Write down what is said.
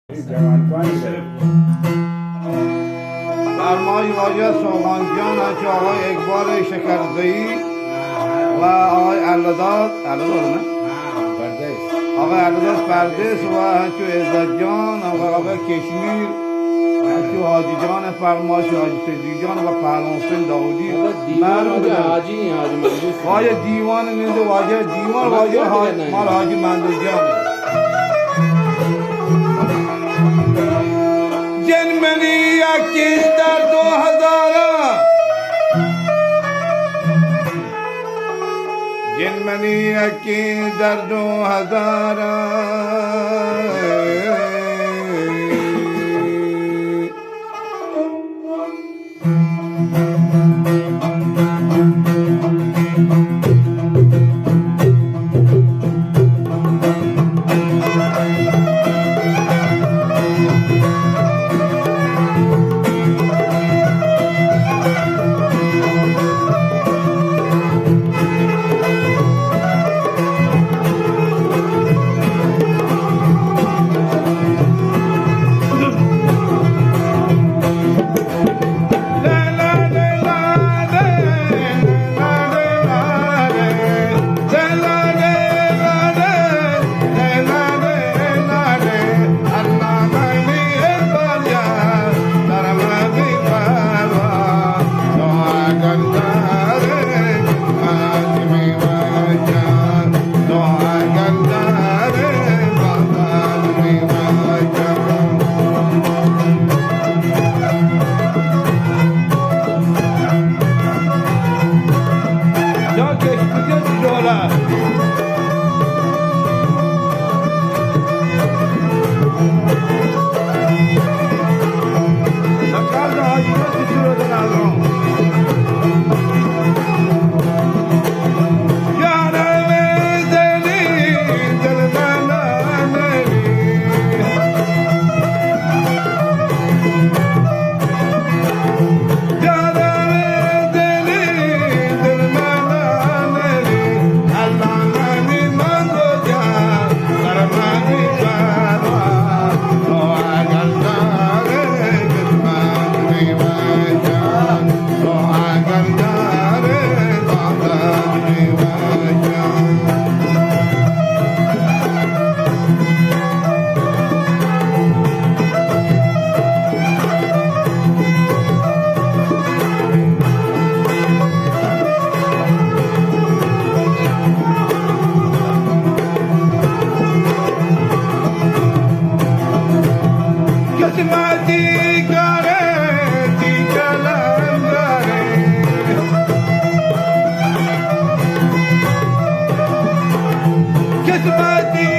فرمای واجه سوغانجان از آقای اقبال شکرزئی و آقای علاداد نه؟ آقای علاداد پردیس و هنچو عزت جان و آقای کشمیر هنچو حاجی جان فرماش حاجی صدیق جان و پهلوان حسین داودی واجه دیوان نیست واجه دیوان واجه مال حاجی مندل جان جنمنی یکیش در 2000 جنمنی یکی در 2000 Get the